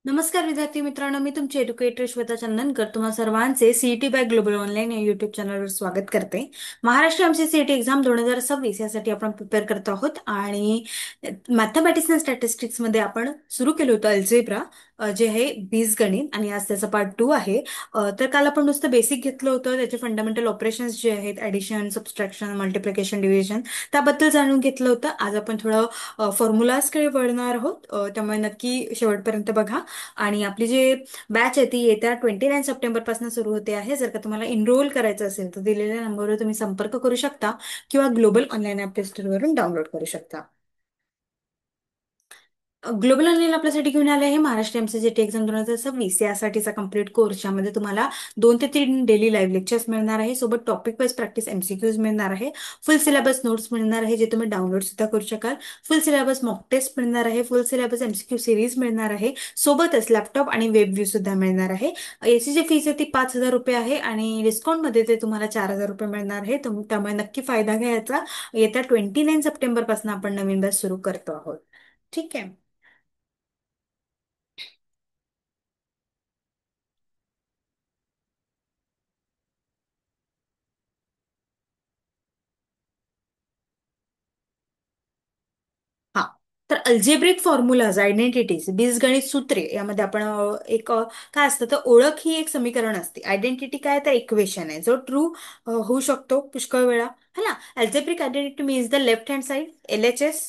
नमस्कार विद्यार्थी मित्रांनो, मी तुमची एज्युकेटर श्वेता चंदनकर तुम्हा सर्वांचे सीईटी बाय ग्लोबल ऑनलाईन या युट्यूब चॅनलवर स्वागत करते. महाराष्ट्र आमची सीईटी एक्झाम 2026 यासाठी आपण प्रिपेअर करत आहोत आणि मॅथमॅटिक्स अँड स्टॅटिस्टिक्स मध्ये आपण सुरू केलं होतं अल्जेब्रा, जे आहे बीजगणित, आणि आज त्याचा पार्ट 2 आहे. तर काल आपण नुसतं बेसिक घेतलं होतं, त्याचे फंडामेंटल ऑपरेशन्स जे आहेत ॲडिशन, सबस्ट्रॅक्शन, मल्टिप्लिकेशन, डिव्हिजन, त्याबद्दल जाणून घेतलं होतं. आज आपण थोडं फॉर्म्युलाजकडे वळणार आहोत, त्यामुळे नक्की शेवटपर्यंत बघा. आणि आपली जी बॅच आहे ती येत्या 29 सप्टेंबर पासून सुरू होते आहे. जर का तुम्हाला एनरोल करायचं असेल तर दिलेल्या नंबरवर तुम्ही संपर्क करू शकता किंवा ग्लोबल ऑनलाईन ॲप प्ले स्टोअरवरून डाउनलोड करू शकता. ग्लोबल ऑनलाईन आपल्यासाठी घेऊन आले आहे महाराष्ट्र एमसीसीटी एक्झाम 2026 यासाठीचा कम्प्लीट कोर्स, ज्यामध्ये तुम्हाला 2 ते 3 डेली लाईव्ह लेक्चर्स मिळणार आहे, सोबत टॉपिक वाईज प्रॅक्टिस एमसीक्यूज मिळणार आहे, फुल सिलेबस नोट्स मिळणार आहे जे तुम्ही डाउनलोड सुद्धा करू शकाल, फुल सिलेबस मॉक टेस्ट मिळणार आहे, फुल सिलेबस एमसीक्यू सिरीज मिळणार आहे, सोबतच लॅपटॉप आणि वेब व्ह्यू सुद्धा मिळणार आहे. याची जी फीस आहे ती 5,000 रुपये आहे आणि डिस्काउंटमध्ये ते तुम्हाला 4,000 रुपये मिळणार आहे. त्यामुळे नक्की फायदा घ्यायचा. येत्या 29 सप्टेंबर पासून आपण नवीन बॅच सुरू करतो आहोत. ठीक आहे. हा, तर अल्जेब्रिक फॉर्म्युलाज, आयडेंटिटीज, बीजगणित सूत्रे यामध्ये आपण काय असतं तर ओळख ही एक समीकरण असते. आयडेंटिटी काय तर इक्वेशन आहे जो ट्रू होऊ शकतो पुष्कळ वेळा, है ना. Algebraic identity means the left hand side LHS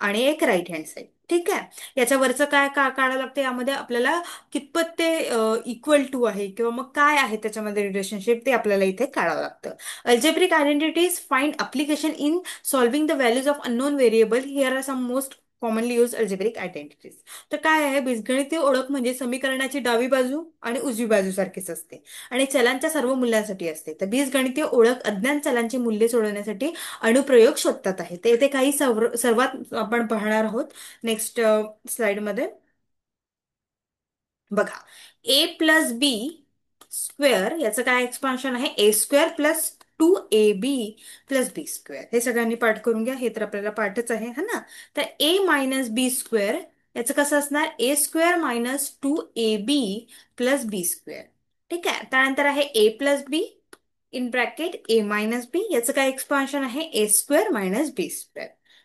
आणि एक राईट हँड साइड. ठीक आहे. याच्या वरचं काय काढावं लागतं, यामध्ये आपल्याला कितपत ते इक्वल टू आहे किंवा मग काय आहे त्याच्यामध्ये रिलेशनशिप, ते आपल्याला इथे काढावं लागतं. Algebraic identities find application in solving the values of unknown variable. Here are some most commonly use algebraic identities. तर काय आहे, बीजगणितीय ओळख म्हणजे समीकरणाची डावी बाजू आणि उजवी बाजू सारखीच असते आणि चलांच्या सर्व मूल्यांसाठी असते. तर बीजगणितीय ओळख अज्ञात चलांची मूल्ये सोडवण्यासाठी अनुप्रयोग शोधतात आहे. ते इथे काही सर्वात आपण पाहणार आहोत नेक्स्ट स्लाइडमध्ये. बघा, A+B² याचं काय एक्सपान्शन आहे, A² + 2AB+B². हे सगळ्यांनी पाठ करून घ्या, हे तर आपल्याला पाठच आहे, है ना. तर A-B² याचं कसं असणार, A² - 2AB+B². ठीक आहे. त्यानंतर आहे A+B याचं काय एक्सपान्शन आहे, A² - B².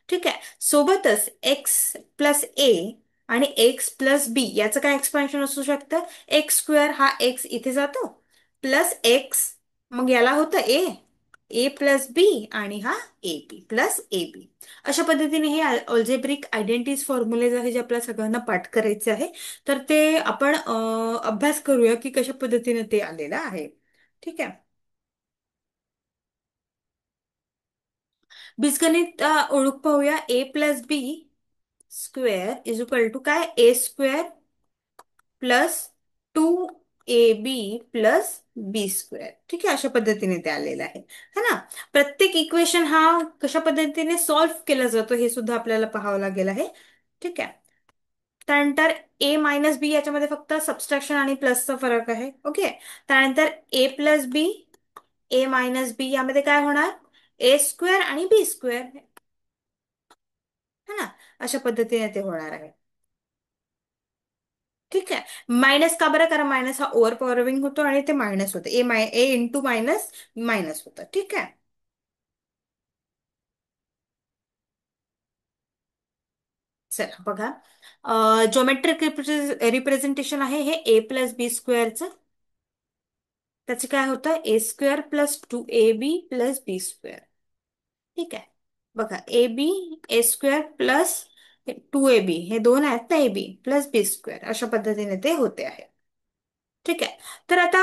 ठीक आहे. सोबतच X+A आणि X+B याचं काय एक्सपान्शन असू शकतं, X² हा X इथे जातो प्लस X, मग याला होतं A+B आणि हा AB+AB. अशा पद्धतीने हे अल्जेब्रिक आयडेंटिटीज फॉर्म्युलेज आहे जे आपल्या सगळ्यांना पाठ करायचे आहे. तर ते आपण अभ्यास करूया की कशा पद्धतीने ते आलेलं आहे. ठीक आहे. बीजगणित ओळख पाहूया. A+B² इज इक्वल टू काय, A² + 2AB+B². ठीक आहे. अशा पद्धतीने ते आलेलं आहे, है ना. प्रत्येक इक्वेशन हा कशा पद्धतीने सॉल्व्ह केला जातो हे सुद्धा आपल्याला पाहावं लागेल आहे. ठीक आहे. त्यानंतर A-B याच्यामध्ये फक्त सबस्ट्रॅक्शन आणि प्लसचा फरक आहे. ओके. त्यानंतर A+B, A-B यामध्ये काय होणार, A² आणि B², है ना. अशा पद्धतीने ते होणार आहे. ठीक आहे. मायनस का बरं, कारण मायनस हा ओव्हर पॉवरिंग होतो आणि ते मायनस होतं. A इंटू मायनस मायनस होतं. ठीक आहे. चला बघा, जॉमेट्रिक रिप्रेझेंटेशन आहे हे A+B²चं. त्याचं काय होतं, A² + 2AB+B². ठीक आहे. बघा, A² + 2AB हे दोन आहेत ना, AB+B² अशा पद्धतीने ते होते आहे. ठीक आहे. तर आता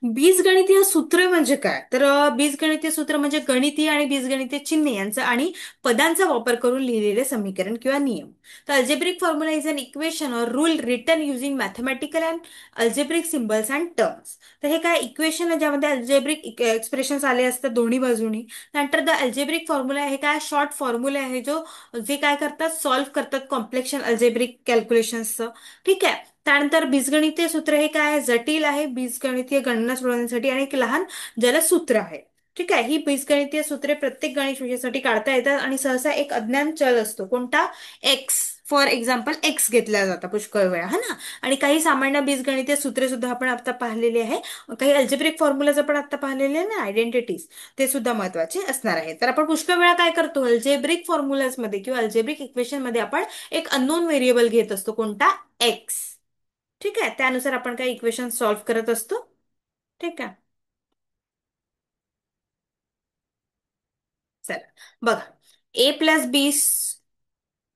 बीजगणितीय सूत्र म्हणजे काय, तर बीजगणितीय सूत्र म्हणजे गणितीय आणि बीजगणितीय चिन्हे यांचा आणि पदांचा वापर करून लिहिलेले समीकरण किंवा नियम. तर algebraic formula is an equation or rule written using mathematical and algebraic symbols and terms. तर हे काय इक्वेशन आहे ज्यामध्ये अल्जेब्रिक एक्सप्रेशन्स आले असतात दोन्ही बाजूनी. नंतर द अल्जेब्रिक फॉर्म्युला हे काय शॉर्ट फॉर्म्युला आहे जो जे काय करतात, सॉल्व्ह करतात कॉम्प्लेक्स अल्जेब्रिक कॅल्क्युलेशन्सचं. ठीक आहे. त्यानंतर बीजगणितीय सूत्र हे काय आहे, जटिल आहे बीजगणितीय गणना सोडवण्यासाठी आणि एक लहान जलसूत्र आहे. ठीक आहे. ही बीजगणितीय सूत्रे प्रत्येक गणित विषयासाठी काढता येतात आणि सहसा एक अज्ञात चल असतो कोणता, एक्स, फॉर एक्झाम्पल एक्स घेतल्या जातं पुष्कळ वेळा हा ना. आणि काही सामान्य बीजगणितीय सूत्रे सुद्धा आपण आता पाहिलेली आहे. काही अल्जेब्रिक फॉर्म्युलाज आपण आता पाहिलेले आहे ना, आयडेंटिटीज, ते सुद्धा महत्वाचे असणार आहे. तर आपण पुष्कळ वेळा काय करतो, अल्जेब्रिक फॉर्म्युलाज मध्ये किंवा अल्जेब्रिक इक्वेशन मध्ये आपण एक अननोन व्हेरिएबल घेत असतो, कोणता, एक्स. ठीक आहे, त्यानुसार आपण काही इक्वेशन सॉल्व्ह करत असतो. ठीक आहे, चला बघा. ए प्लस बी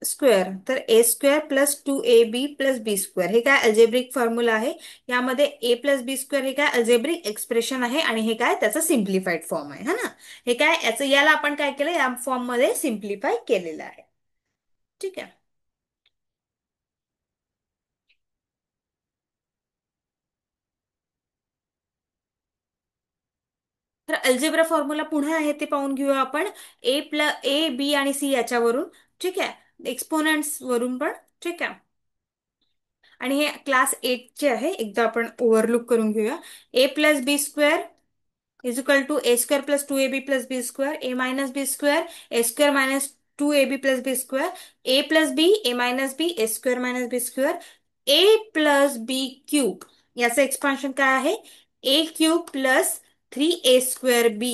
स्क्वेअर, तर ए square plus 2ab plus B square, हे काय अल्जेब्रिक फॉर्म्युला आहे. यामध्ये ए प्लस बी स्क्वेअर हे काय अल्जेब्रिक एक्सप्रेशन आहे, आणि हे काय त्याचा सिम्प्लिफाईड फॉर्म आहे हा ना. हे काय याचं, याला आपण काय केलं, या फॉर्म मध्ये सिम्प्लिफाय केलेलं आहे. ठीक आहे. तर अल्जेब्रा फॉर्म्युला पुन्हा आहे ते पाहून घेऊया आपण. ए बी आणि सी याच्यावरून. ठीक आहे, एक्सपोनंट्स वरून पण. ठीक आहे. आणि हे क्लास 8 चे आहे, एकदा आपण ओव्हरलुक करून घेऊया. A plus B square is equal to a square plus 2ab plus b square, a minus b square, a square minus 2ab plus b square, a plus b, a minus b, a square minus b square, a plus b cube. याचं expansion काय आहे, a cube plus 3a² b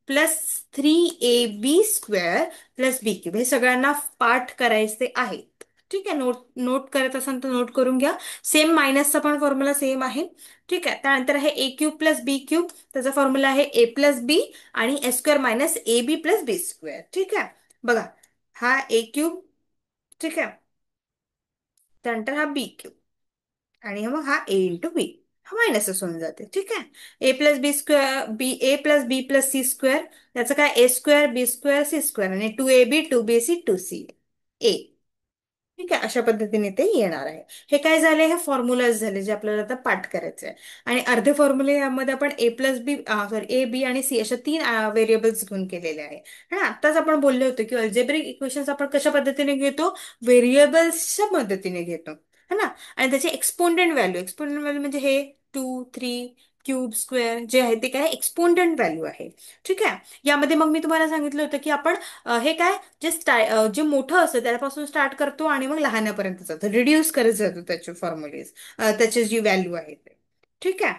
plus 3ab² plus B cube. हे सगळ्यांना पाठ करायचे आहे. ठीक आहे, नोट नोट करत असाल तर नोट करून घ्या. सेम मायनसचा पण फॉर्म्युला सेम आहे. ठीक आहे, त्यानंतर आहे A cube plus B cube, त्याचा फॉर्म्युला आहे ए प्लस बी आणि A square minus A B plus B square. ठीक आहे, बघा, हा ए क्यूब. ठीक आहे, त्यानंतर हा बी क्यूब, आणि मग हा ए इंटू बी, हा मायनसच होऊन जाते. ठीक आहे, A plus B square B, A plus B plus C square, त्याचं काय A square B square C square, आणि 2ab 2bc 2c ए. ठीक आहे, अशा पद्धतीने ते येणार आहे. हे काय झाले, हे फॉर्म्युलाज झाले जे आपल्याला आता पाठ करायचे आहे. आणि अर्धे फॉर्म्युले यामध्ये आपण ए plus B, sorry, A B आणि सी अशा 3 व्हेरिएबल्स घेऊन केलेले आहे. हा, आताच आपण बोलले होतो की अल्जेब्रिक इक्वेशन्स आपण कशा पद्धतीने घेतो, व्हेरिएबल्सच्या मदतीने घेतो. है ना. आणि त्याचे एक्सपोनेंट व्हॅल्यू म्हणजे हे 2 3 क्यूब स्क्वेअर जे आहे ते काय एक्सपोनेंट व्हॅल्यू आहे. ठीक आहे, यामध्ये मग मी तुम्हाला सांगितलं होतं की आपण हे काय, जे मोठं असतं त्यापासून स्टार्ट करतो आणि मग लहानापर्यंत जातो, रिड्यूस करत जातो त्याचे फॉर्म्युलेज, त्याची जी व्हॅल्यू आहे ते. ठीक आहे.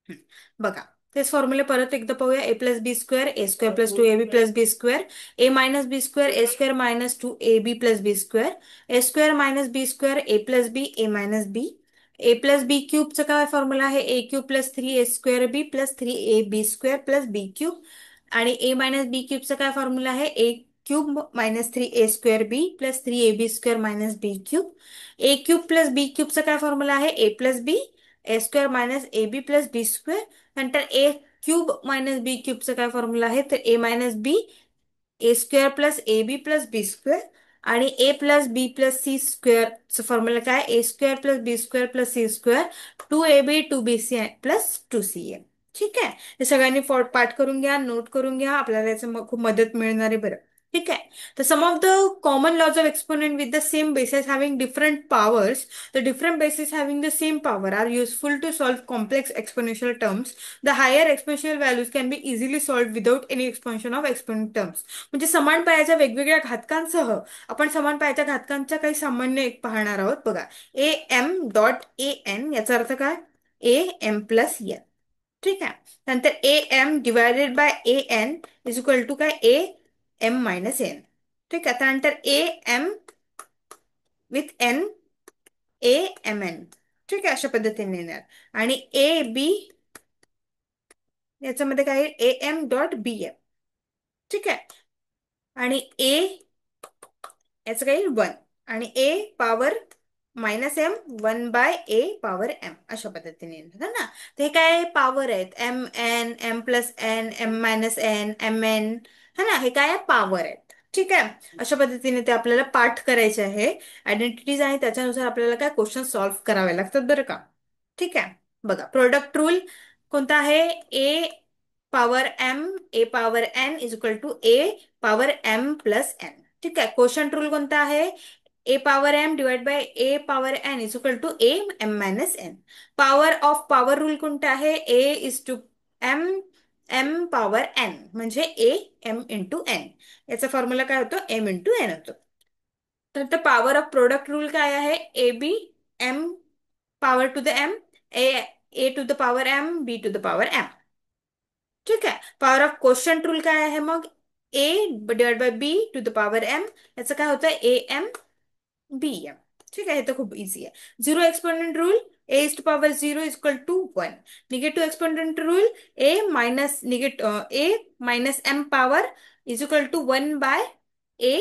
हं. बघा, तेच फॉर्म्युले परत एकदा पाहूया. ए प्लस बी स्क्वेअर, ए square plus 2ab plus B square, ए मायनस बी स्क्वेअर, ए square minus 2ab plus B square, ए स्क्वेअर मायनस बी स्क्वेअर, ए प्लस बी, ए मायनस बी. ए प्लस बी क्यूबचा काय फॉर्म्युला आहे, A cube plus 3a² B plus 3ab² plus B cube. आणि ए minus बी क्यूबचा काय formula आहे, A cube minus 3a² B plus 3ab² minus B cube. A cube plus B क्यूबचा काय formula आहे, A plus B, A square minus A B plus B square. नंतर A cube minus बी क्यूबचा काय formula आहे, तर A minus B, A square plus A B plus B square. आणि A plus B plus C स्क्वेअरचं formula काय, A square plus B square plus C square, 2ab 2bc plus 2ca. ठीक आहे, हे सगळ्यांनी पाठ करून घ्या, नोट करून घ्या, आपल्याला याचं खूप मदत मिळणार आहे बरं. ठीक आहे, तर sum of the common laws of exponent with the same basis having different powers, the different bases having the same power are useful to solve complex exponential terms. The higher exponential values can be easily solved without any expansion of exponent terms. म्हणजे समान पायाच्या वेगवेगळ्या घातकांसह आपण समान पायाच्या घातकांच्या काही सामान्य एक पाहणार आहोत. बघा, a m dot a n याचा अर्थ काय, ए एम प्लस एन. ठीक आहे, नंतर a m divided by a n is equal to काय, ए एम मायनस एन. ठीक आहे, त्यानंतर a m with n, a m n. ठीक आहे, अशा पद्धतीने येणार. आणि ए बी याच्यामध्ये काय, a m dot b M. ठीक आहे, आणि ए याचं काही 1, आणि ए पॉवर मायनस एम 1/a⁻m अशा पद्धतीने येणार ना. तर हे काय पॉवर आहेत, m n, m plus n, m minus n, m n. है ना, हे काय पॉवर आहेत. ठीक आहे, अशा पद्धतीने ते आपल्याला पाठ करायचे आहे. आयडेंटिटीज आणि त्याच्यानुसार आपल्याला काय क्वेश्चन सॉल्व्ह करावे लागतात बरं का. ठीक आहे, बघा, प्रोडक्ट रूल कोणता आहे, A power M, A power N is equal to A power M plus N. ठीक आहे, क्वोशंट रूल कोणता आहे, A power M divide by A power N is equal to A M minus N. Power of power rule कोणता आहे, A is to M, M power N म्हणजे A M into N. याचा formula काय होतो, M into N होतो. तर power of product rule काय आहे? A B M power to the M, A A to the power M, B to the power M. ठीक आहे. पॉवर ऑफ कोशंट रूल काय आहे मग? A divide by B to the power M. याचं काय होतं? A M B M. ठीक आहे, हे तर खूप इझी आहे. Zero exponent rule, A is to power zero is equal to one. Negative exponent rule, A minus A minus M power is equal to one by A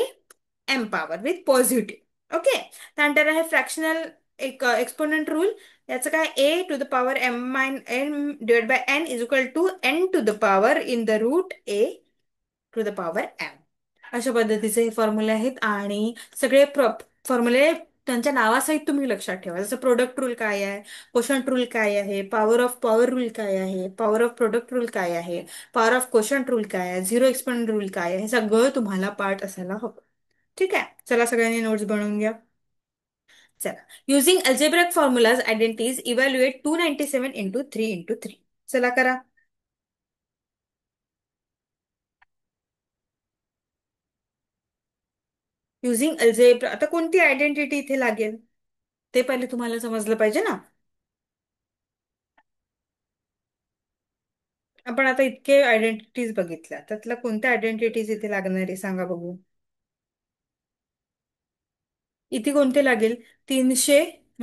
M power with positive. Okay. त्यानंतर आहे fractional एक exponent rule. याचं काय? A to the power M minus N divide by N is equal to N to the power in the root A to the power M. अशा पद्धतीचे हे फॉर्म्युले आहेत आणि सगळे फॉर्म्युले त्यांच्या नावासहित तुम्ही लक्षात ठेवा. जसं प्रोडक्ट रूल काय आहे, कोशंट रूल काय आहे, पॉवर ऑफ पॉवर रूल काय आहे, पॉवर ऑफ प्रोडक्ट रूल काय आहे, पॉवर ऑफ कोशंट रूल काय आहे, झिरो एक्सपोनेंट रूल काय आहे, हे सगळं तुम्हाला पाठ असायला हवं. ठीक आहे. चला सगळ्यांनी नोट्स बनवून घ्या. चला. Using algebraic formulas identities evaluate 297 into 3 into 3. चला करा. युझिंग अल्जेब्रा, आता कोणती आयडेंटिटी इथे लागेल ते पहिले तुम्हाला समजलं पाहिजे ना. आपण आता इतके आयडेंटिटीज बघितल्या, त्यातल्या कोणत्या आयडेंटिटीज इथे लागणार आहे सांगा बघू. इथे कोणते लागेल? 300 -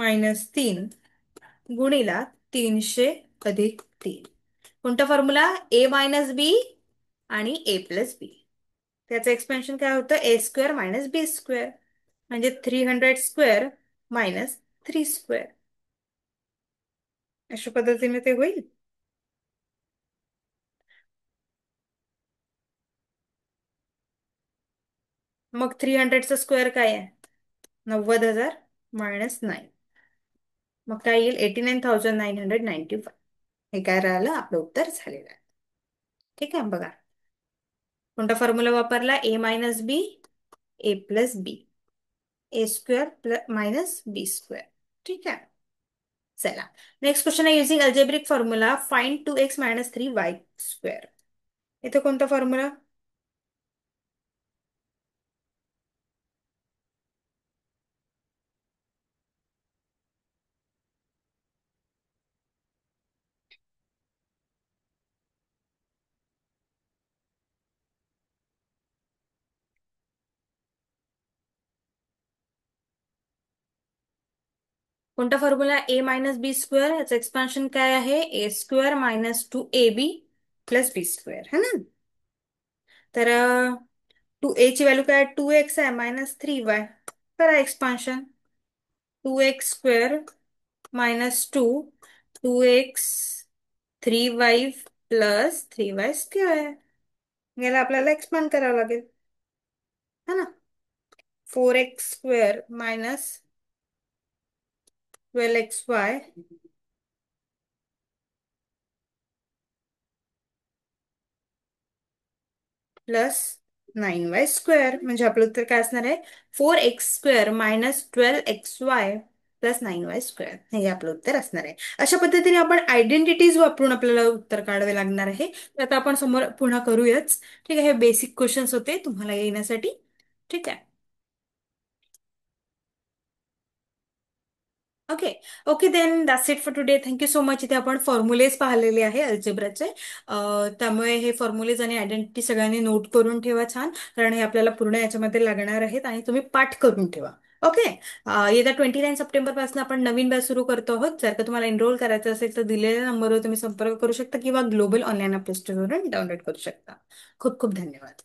3 गुणिला 300 + 3. कोणता फॉर्म्युला? ए मायनस बी आणि ए प्लस बी. त्याचं एक्सपेन्शन काय होतं? ए स्क्वेअर मायनस बी स्क्वेअर. म्हणजे 300 स्क्वेअर मायनस 3 स्क्वेअर. अशा पद्धतीने ते होईल. मग 300चा स्क्वेअर काय आहे? 90,000 मायनस 9. मग काय येईल? 89,995. हे काय राहिलं? आपलं उत्तर झालेलं आहे. ठीक आहे, बघा. कोणता फॉर्म्युला वापरला? ए minus B, A plus B, A square plus minus B square. ठीक आहे. चला. नेक्स्ट क्वेश्चन आहे. Using algebraic formula find 2x - 3y². इथे कोणता फॉर्म्युला? कोणता फॉर्म्युला? ए मायनस बी स्क्वेअर. याचं एक्सपान्शन काय आहे? ए square minus 2ab plus B square है ना. तर टू ए ची व्हॅल्यू काय? 2x आहे मायनस 3y. करा expansion. 2x² minus 2x 3y plus 3y². याला आपल्याला एक्सपांड करावं लागेल है ना. 4x² minus 12xy plus 9y². म्हणजे आपलं उत्तर काय असणार आहे? 4x² minus 12xy plus 9y². हे आपलं उत्तर असणार आहे. अशा पद्धतीने आपण आयडेंटिटीज वापरून आपल्याला उत्तर काढावे लागणार आहे. तर आता आपण समोर पुन्हा करूयाच. ठीक आहे. हे बेसिक क्वेश्चन्स होते तुम्हाला येण्यासाठी. ठीक आहे. Okay. Okay then that's it for today. Thank you so much. इथे आपण फॉर्म्युलेज पाहिलेले आहे अल्जेब्राचे. त्यामुळे हे फॉर्म्युलेज आणि आयडेंटिटी सगळ्यांनी नोट करून ठेवा छान, कारण हे आपल्याला पूर्ण याच्यामध्ये लागणार आहेत आणि तुम्ही पाठ करून ठेवा. ओके. येत्या 29 सप्टेंबर पासून आपण नवीन बॅच सुरू करतो आहोत. जर का तुम्हाला एनरोल करायचं असेल तर दिलेल्या नंबरवर तुम्ही संपर्क करू शकता किंवा ग्लोबल ऑनलाईन अप्लिकेशनवरून डाउनलोड करू शकता. खूप खूप धन्यवाद.